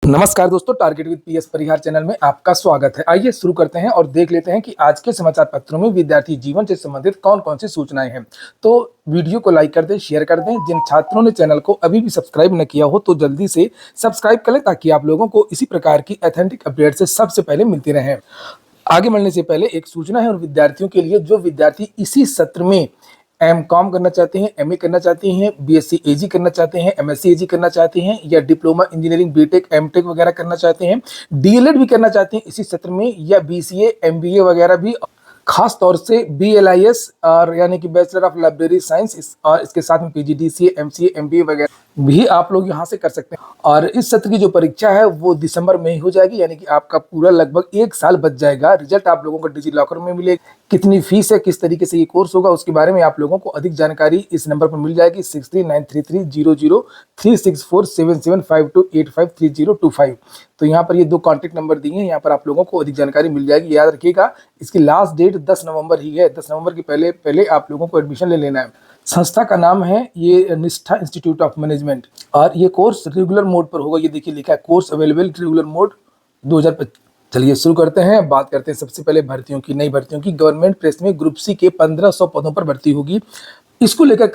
नमस्कार दोस्तों, target with PS Parihar channel में आपका स्वागत है। आइए शुरू करते हैं और देख लेते हैं कि आज के समाचार पत्रों में विद्यार्थी जीवन से संबंधित कौन कौन सी सूचनाएं हैं। तो वीडियो को लाइक कर दें, शेयर कर दें। जिन छात्रों ने चैनल को अभी भी सब्सक्राइब न किया हो तो जल्दी से सब्सक्राइब कर लें ताकि आप लोगों को इसी प्रकार की ऑथेंटिक अपडेट से सबसे पहले मिलती रहे। आगे बढ़ने से पहले एक सूचना है उन विद्यार्थियों के लिए जो विद्यार्थी इसी सत्र में एम.कॉम करना चाहते हैं, एम.ए करना चाहते हैं, बीएससी एजी करना चाहते हैं, एमएससी एजी करना चाहते हैं या डिप्लोमा इंजीनियरिंग बीटेक एमटेक वगैरह करना चाहते हैं, डीएलएड भी करना चाहते हैं इसी सत्र में, या बीसीए एमबीए वगैरह भी, खास तौर से बीएलआईएस और यानी कि बैचलर ऑफ लाइब्रेरी साइंस और इसके साथ में पीजीडीसीए एमसीए एमबीए वगैरह भी आप लोग यहां से कर सकते हैं। और इस सत्र की जो परीक्षा है वो दिसंबर में ही हो जाएगी, यानी कि आपका पूरा लगभग 1 साल बच जाएगा। रिजल्ट आप लोगों को डिजी लॉकर में मिलेगा। कितनी फीस है, किस तरीके से ये कोर्स होगा, उसके बारे में आप लोगों को अधिक जानकारी इस नंबर पर मिल जाएगी 63933003647752853025। तो यहाँ पर ये 2 कॉन्टेक्ट नंबर दिए हैं, यहाँ पर आप लोगों को अधिक जानकारी मिल जाएगी। याद रखिएगा, इसकी लास्ट डेट 10 नवंबर ही है। 10 नवंबर के पहले आप लोगों को एडमिशन ले लेना है। संस्था का नाम है ये निष्ठा इंस्टीट्यूट ऑफ मैनेजमेंट और ये कोर्स रेगुलर मोड पर होगा। ये देखिए लिखा है कोर्स अवेलेबल रेगुलर मोड 2025। चलिए शुरू करते हैं। बात करते हैं सबसे पहले भर्तियों की, नई भर्तियों की। गवर्नमेंट प्रेस में ग्रुप सी के 1500 पदों पर भर्ती होगी। इसको लेकर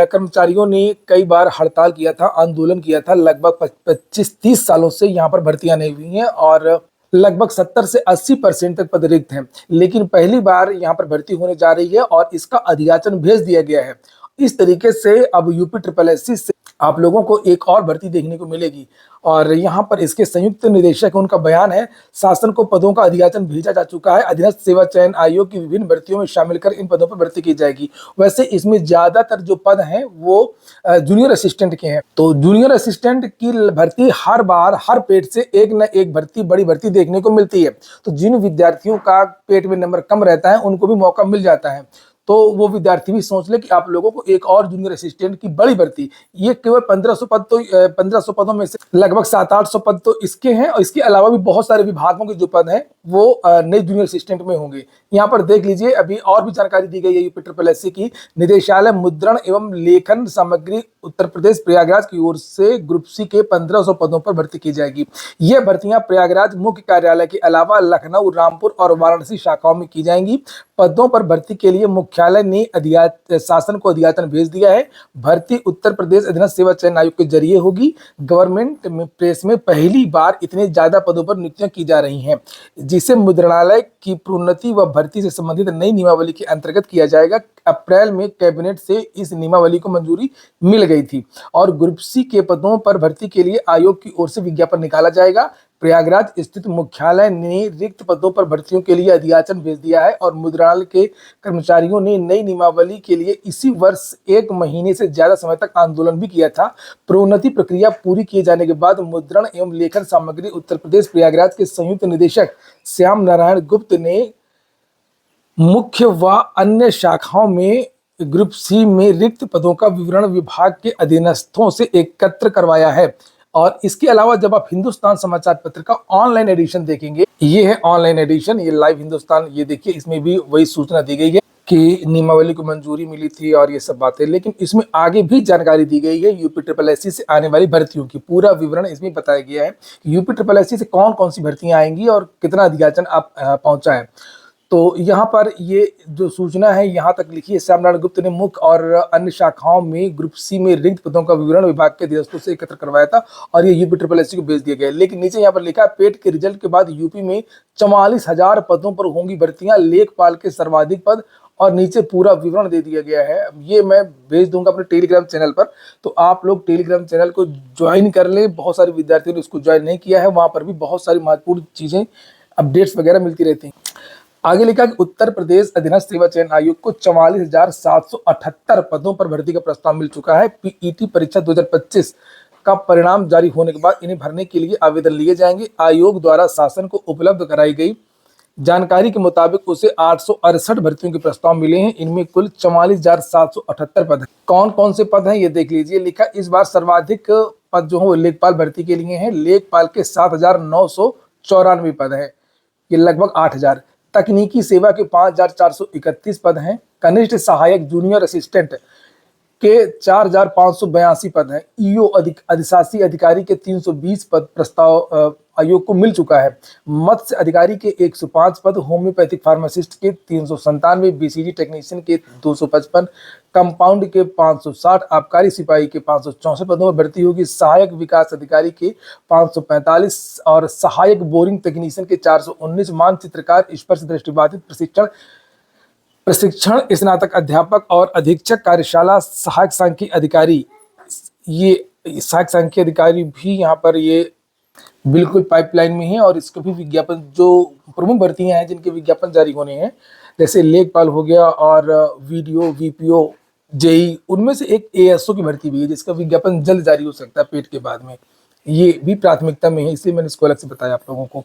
कर्मचारियों ने कई बार हड़ताल किया था, आंदोलन किया था। लगभग 25-30 सालों से यहाँ पर भर्तियां नहीं हुई हैं और लगभग 70 से 80% तक पद रिक्त हैं। लेकिन पहली बार यहाँ पर भर्ती होने जा रही है और इसका अधियाचन भेज दिया गया है। इस तरीके से अब यूपी SSSC से आप लोगों को एक और भर्ती देखने को मिलेगी। और यहाँ पर इसके संयुक्त निदेशक, उनका बयान है, शासन को पदों का अधियाचन भेजा जा चुका है। अधीनस्थ सेवा चयन आयोग की विभिन्न भर्तियों में शामिल कर इन पदों पर भर्ती की जाएगी। वैसे इसमें ज्यादातर जो पद हैं वो जूनियर असिस्टेंट के हैं। तो जूनियर असिस्टेंट की भर्ती हर बार हर पेट से एक न एक भर्ती, बड़ी भर्ती देखने को मिलती है। तो जिन विद्यार्थियों का पेट में नंबर कम रहता है उनको भी मौका मिल जाता है। तो वो विद्यार्थी भी सोच ले कि आप लोगों को एक और जूनियर असिस्टेंट की बड़ी भर्ती, ये केवल 1500 पद, तो 1500 पदों में से लगभग 700-800 पद तो इसके हैं और इसके अलावा भी बहुत सारे विभागों के जो पद हैं वो नए जूनियर असिस्टेंट में होंगे। यहाँ पर देख लीजिए, अभी और भी जानकारी दी गई है यूपी SSSC की। निदेशालय मुद्रण एवं लेखन सामग्री उत्तर प्रदेश प्रयागराज की ओर से ग्रुप सी के 1500 पदों पर भर्ती की जाएगी। ये भर्तियां प्रयागराज मुख्य कार्यालय के अलावा लखनऊ, रामपुर और वाराणसी शाखाओं में की जाएंगी। पदों पर भर्ती के लिए मुख्यालय ने शासन को अधियाचन भेज दिया है। भर्ती उत्तर प्रदेश अधीनस्थ सेवा चयन आयोग के जरिए होगी। गवर्नमेंट में प्रेस में पहली बार इतने ज्यादा पदों पर नियुक्तियां की जा रही हैं, जिसे मुद्रणालय की प्रोन्नति व भर्ती से संबंधित नई नियमावली के अंतर्गत किया जाएगा। अप्रैल में कैबिनेट से इस नियमावली को मंजूरी मिल गई थी और ग्रुप सी के पदों पर भर्ती के लिए आयोग की ओर से विज्ञापन निकाला जाएगा। प्रयागराज स्थित मुख्यालय ने रिक्त पदों पर भर्तियों के लिए अधियाचन भेज दिया है और मुद्रणालय के कर्मचारियों ने नई नियमावली के लिए इसी वर्ष 1 महीने से ज्यादा समय तक आंदोलन भी किया था। प्रोन्नति प्रक्रिया पूरी किए जाने के बाद मुद्रण एवं लेखन सामग्री उत्तर प्रदेश प्रयागराज के संयुक्त निदेशक श्याम नारायण गुप्त ने मुख्य व अन्य शाखाओं में ग्रुप सी में रिक्त पदों का विवरण विभाग के अधीनस्थों से एकत्र करवाया है। और इसके अलावा जब आप हिंदुस्तान समाचार पत्र का ऑनलाइन एडिशन देखेंगे, ये है ऑनलाइन एडिशन, ये लाइव हिंदुस्तान, ये देखिए, इसमें भी वही सूचना दी गई है कि नियमावली को मंजूरी मिली थी और ये सब बातें। लेकिन इसमें आगे भी जानकारी दी गई है यूपी SSSC से आने वाली भर्तियों की। पूरा विवरण इसमें बताया गया है कि यूपी SSSC से कौन कौन सी भर्तियां आएंगी और कितना अधियाचन आप पहुंचा है। तो यहाँ पर ये जो सूचना है यहाँ तक लिखी है, श्यामनारायण गुप्त ने मुख्य और अन्य शाखाओं में ग्रुप सी में रिक्त पदों का विवरण विभाग के अधीनस्थों से एकत्र करवाया था और ये यूपी SSSC को भेज दिया गया। लेकिन नीचे यहाँ पर लिखा है, पेट के रिजल्ट के बाद यूपी में 44,000 पदों पर होंगी भर्तियां, लेखपाल के सर्वाधिक पद, और नीचे पूरा विवरण दे दिया गया है। ये मैं भेज दूंगा अपने टेलीग्राम चैनल पर, तो आप लोग टेलीग्राम चैनल को ज्वाइन कर लें। बहुत सारे विद्यार्थियों ने उसको ज्वाइन नहीं किया है, वहां पर भी बहुत सारी महत्वपूर्ण चीजें, अपडेट्स वगैरह मिलती रहती हैं। आगे लिखा कि उत्तर प्रदेश अधीनस्थ सेवा चयन आयोग को 44,778 पदों पर भर्ती का प्रस्ताव मिल चुका है। पीईटी परीक्षा 2025 का परिणाम जारी होने के बाद इन्हें भरने के लिए आवेदन लिए जाएंगे। आयोग द्वारा शासन को उपलब्ध कराई गई जानकारी के मुताबिक उसे 868 भर्तियों के प्रस्ताव मिले हैं। इनमें कुल 44,778 पद हैं। कौन कौन से पद हैं ये देख लीजिए। लिखा, इस बार सर्वाधिक पद जो है वो लेखपाल भर्ती के लिए हैं। लेखपाल के 7,994 पद हैं, ये लगभग 8,000। तकनीकी सेवा के 5,431 पद हैं। कनिष्ठ सहायक जूनियर असिस्टेंट के 4,582 पद हैं। ईओ अधिशासी अधिकारी के 320 पद प्रस्ताव आयोग को मिल चुका है। मत्स्य अधिकारी के 105 पद, होम्योपैथिक फार्मासिस्ट के 397, बीसीजी टेक्नीशियन के 255, कंपाउंड के 560, आबकारी सिपाही के 564 पदों पर भर्ती होगी। सहायक विकास अधिकारी के 545 और सहायक बोरिंग टेक्नीशियन के 419। मानचित्रकार, स्पर्श दृष्टिबाधित प्रशिक्षण स्नातक अध्यापक और अधीक्षक कार्यशाला सहायक सांख्यिकी अधिकारी, ये सहायक सांख्यिकी अधिकारी भी यहाँ पर ये बिल्कुल पाइपलाइन में है। और इसके भी विज्ञापन, जो प्रमुख भर्तियां हैं जिनके विज्ञापन जारी होने हैं, जैसे लेखपाल हो गया और वीडियो, वीपीओ, जेई, उनमें से एक एएसओ की भर्ती भी है जिसका विज्ञापन जल्द जारी हो सकता है पेट के बाद में। ये भी प्राथमिकता में है, इसलिए मैंने इसको अलग से बताया आप लोगों को।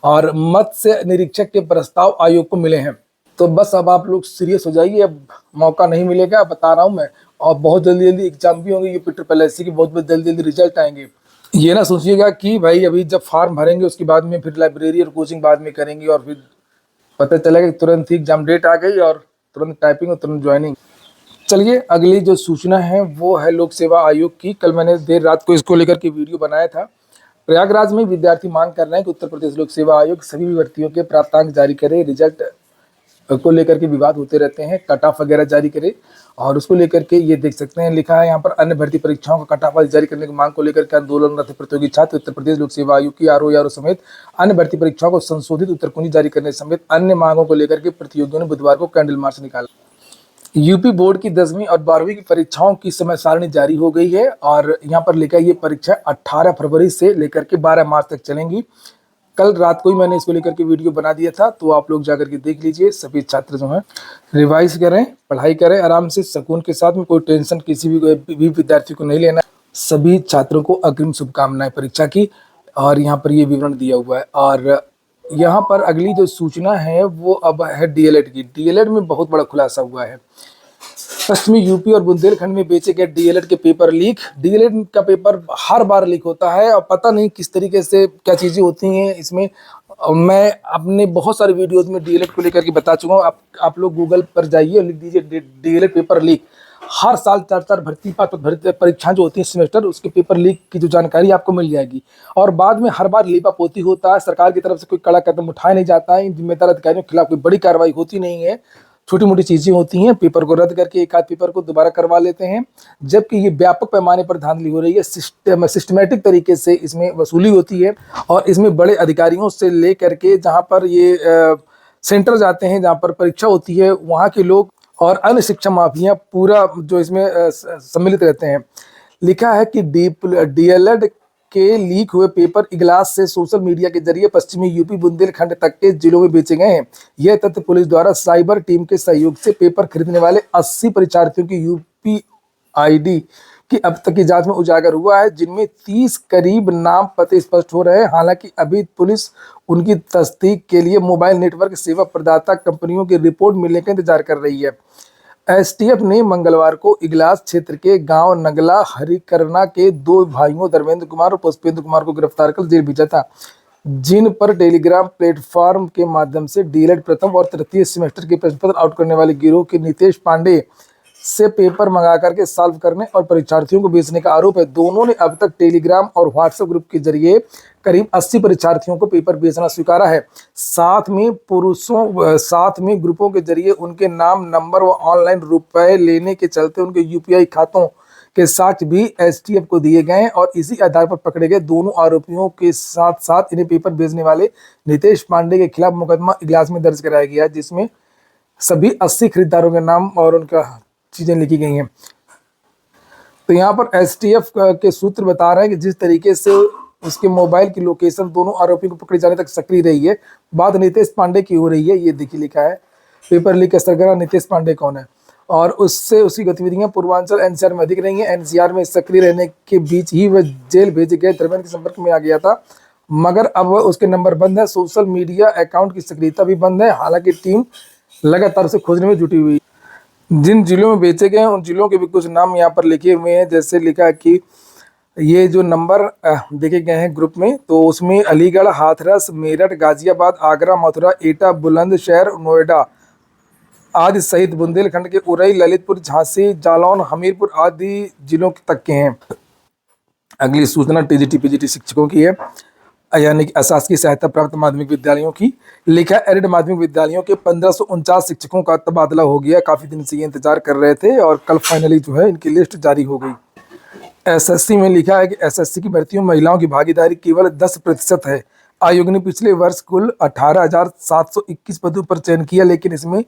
और मत्स्य निरीक्षक के प्रस्ताव आयोग को मिले हैं। तो बस अब आप लोग सीरियस हो जाइए, अब मौका नहीं मिलेगा, बता रहा हूँ मैं। और बहुत जल्दी जल्दी एग्जाम भी होंगे, ये PSSSC की बहुत जल्दी जल्दी रिजल्ट आएंगे। ये ना सोचिएगा कि भाई अभी जब फॉर्म भरेंगे उसके बाद में फिर लाइब्रेरी और कोचिंग बाद में करेंगे और फिर पता चलेगा कि तुरंत ही एग्जाम डेट आ गई और तुरंत टाइपिंग और तुरंत ज्वाइनिंग। चलिए, अगली जो सूचना है वो है लोक सेवा आयोग की। कल मैंने देर रात को इसको लेकर के वीडियो बनाया था। प्रयागराज में विद्यार्थी मांग कर रहे हैं कि उत्तर प्रदेश लोक सेवा आयोग सभी भर्तियों के प्राप्तांक जारी करे। रिजल्ट को लेकर के विवाद होते रहते हैं, कट ऑफ वगैरह जारी करे। और उसको लेकर के ये देख सकते हैं, लिखा है यहाँ पर, अन्य भर्ती परीक्षाओं का कट ऑफ जारी करने की मांग को लेकर के आंदोलनरत प्रतियोगी छात्र उत्तर प्रदेश लोक सेवा आयोग की आरओ समेत अन्य भर्ती परीक्षाओं को संशोधित उत्तर कुंजी जारी करने समेत अन्य मांगों को लेकर के प्रतियोगियों ने बुधवार को कैंडल मार्च निकाला। यूपी बोर्ड की 10वीं और 12वीं की परीक्षाओं की समय सारणी जारी हो गई है और यहाँ पर लिखा है ये परीक्षा 18 फरवरी से लेकर के 12 मार्च तक चलेंगी। कल रात को ही मैंने इसको लेकर के वीडियो बना दिया था, तो आप लोग जाकर के देख लीजिए। सभी छात्र जो हैं रिवाइज करें, पढ़ाई करें आराम से, सुकून के साथ में। कोई टेंशन किसी भी विद्यार्थी को नहीं लेना। सभी छात्रों को अग्रिम शुभकामनाएं परीक्षा की। और यहाँ पर ये विवरण दिया हुआ है। और यहाँ पर अगली जो सूचना है वो अब है डीएलएड की। डीएलएड में बहुत बड़ा खुलासा हुआ है। पश्चिमी यूपी और बुंदेलखंड में बेचे गए डीएलएड के पेपर लीक। डीएलएड का पेपर हर बार लीक होता है और पता नहीं किस तरीके से क्या चीज़ें होती हैं इसमें। मैं अपने बहुत सारे वीडियोस में डीएलएड को लेकर के बता चुका हूँ। आप लोग गूगल पर जाइए और लिख दीजिए डीएलएड पेपर लीक। हर साल 4 भर्ती परीक्षाएं जो होती हैं सेमेस्टर, उसके पेपर लीक की जो जानकारी आपको मिल जाएगी। और बाद में हर बार लीपापोती होता है, सरकार की तरफ से कोई कड़ा कदम उठाया नहीं जाता है, इन जिम्मेदार अधिकारियों के खिलाफ कोई बड़ी कार्रवाई होती नहीं है। छोटी मोटी चीज़ें होती हैं, पेपर को रद्द करके एक आध पेपर को दोबारा करवा लेते हैं। जबकि ये व्यापक पैमाने पर धांधली हो रही है, सिस्टमेटिक तरीके से इसमें वसूली होती है। और इसमें बड़े अधिकारियों से ले करके जहाँ पर ये सेंटर जाते हैं, जहाँ पर परीक्षा होती है, वहाँ के लोग और अन्य शिक्षा माफिया पूरा जो इसमें सम्मिलित रहते हैं। लिखा है कि डीएलएड के लीक हुए पेपर इगलास से सोशल मीडिया के जरिए पश्चिमी यूपी बुंदेलखंड तक के जिलों में बेचे गए हैं। यह तथ्य पुलिस द्वारा साइबर टीम के सहयोग से पेपर खरीदने वाले 80 परीक्षार्थियों की यूपीआईडी की अब तक की जांच में उजागर हुआ है, जिनमें 30 करीब नाम पते स्पष्ट हो रहे हैं। हालांकि अभी पुलिस उनकी तस्दीक के लिए मोबाइल नेटवर्क सेवा प्रदाता कंपनियों की रिपोर्ट मिलने का इंतजार कर रही है। एसटीएफ ने मंगलवार को इगलास क्षेत्र के गांव नगला हरिकरना के 2 भाइयों धर्मेंद्र कुमार और पुष्पेंद्र कुमार को गिरफ्तार कर जेल भेजा था, जिन पर टेलीग्राम प्लेटफॉर्म के माध्यम से डीएलएड प्रथम और तृतीय सेमेस्टर के प्रश्न पत्र आउट करने वाले गिरोह के नितेश पांडे से पेपर मंगा करके सॉल्व करने और परीक्षार्थियों को बेचने का आरोप है। दोनों ने अब तक टेलीग्राम और व्हाट्सएप ग्रुप के जरिए करीब 80 परीक्षार्थियों को पेपर बेचना स्वीकारा है। साथ में ग्रुपों के जरिए उनके नाम, नंबर व ऑनलाइन रुपए लेने के चलते उनके यूपीआई खातों के साक्ष्य भी एसटीएफ को दिए गए और इसी आधार पर पकड़े गए दोनों आरोपियों के साथ साथ इन्हें पेपर बेचने वाले नितेश पांडे के खिलाफ मुकदमा इगलास में दर्ज कराया गया, जिसमें सभी 80 खरीदारों के नाम और उनका चीजें लिखी गई हैं। तो यहाँ पर एसटीएफ के सूत्र बता रहे हैं कि जिस तरीके से उसके मोबाइल की लोकेशन दोनों आरोपियों को पकड़े जाने तक सक्रिय रही है, बात नितेश पांडे की हो रही है। ये देखिए लिखा है, पेपर लीक का सरगना नितेश पांडे कौन है और उससे उसकी गतिविधियां पूर्वांचल एनसीआर में अधिक रही हैं। एनसीआर में सक्रिय रहने के बीच ही वह जेल भेजे गए धर्मेंद्र के संपर्क में आ गया था, मगर अब उसके नंबर बंद है। सोशल मीडिया अकाउंट की सक्रियता भी बंद है। हालांकि टीम लगातार उसे खोजने में जुटी हुई। जिन जिलों में बेचे गए हैं उन जिलों के भी कुछ नाम यहाँ पर लिखे हुए हैं। जैसे लिखा है कि ये जो नंबर देखे गए हैं ग्रुप में, तो उसमें अलीगढ़, हाथरस, मेरठ, गाजियाबाद, आगरा, मथुरा, एटा, बुलंदशहर, नोएडा, आदि सहित बुंदेलखंड के उरई, ललितपुर, झांसी, जालौन, हमीरपुर आदि जिलों तक के हैं। अगली सूचना टीजीटी पीजीटी शिक्षकों की है, यानी कि अशासकीय सहायता प्राप्त माध्यमिक विद्यालयों की। लिखा एडेड माध्यमिक विद्यालयों के 1549 शिक्षकों का तबादला हो गया। काफी दिन से ये इंतजार कर रहे थे और कल फाइनली जो है इनकी लिस्ट जारी हो गई। एसएससी में लिखा है कि एसएससी की भर्तियों में महिलाओं की भागीदारी केवल 10% है। आयोग ने पिछले वर्ष कुल 18,721 पदों पर चयन किया, लेकिन इसमें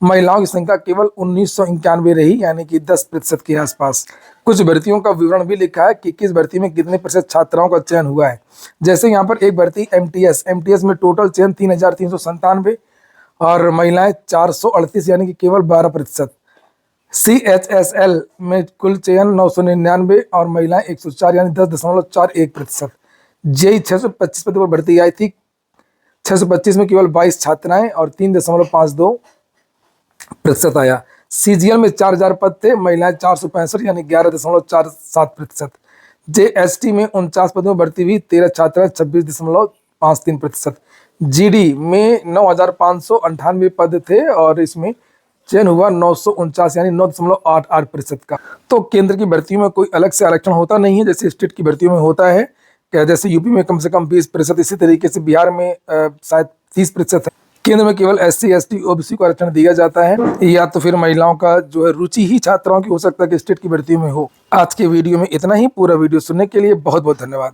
महिलाओं की संख्या केवल 1991 रही, यानी कि 10% के आसपास। कुछ भर्तियों का विवरण भी लिखा है कि किस भर्ती में कितने प्रतिशत छात्राओं का चयन हुआ है। जैसे यहाँ पर एक भर्ती एमटीएस में टोटल चयन 3,397 और महिलाएं 438, यानी कि केवल 12%। CHSL में कुल चयन 999 और महिलाएं 104, यानी 10.41%। जेई 625 पदों पर भर्ती आई थी। 625 में केवल 22 छात्राएं और 3.52% आया। CGL में 4,000 पद थे, महिलाएं 465, यानी 11.47%। JST में 49 पदों में भर्ती हुई, 13 छात्राएं, 26.53%। GD में 9,598 पद थे और इसमें चयन हुआ 949, यानी 9.88% का। तो केंद्र की भर्तियों में कोई अलग से आरक्षण होता नहीं है, जैसे स्टेट की भर्तियों में होता है। क्या जैसे यूपी में कम से कम 20%, इसी तरीके से बिहार में शायद 30% है। केंद्र में केवल SC ST OBC को आरक्षण दिया जाता है, या तो फिर महिलाओं का जो है रुचि ही छात्राओं की हो सकता है कि स्टेट की भर्तियों में हो। आज के वीडियो में इतना ही। पूरा वीडियो सुनने के लिए बहुत बहुत धन्यवाद।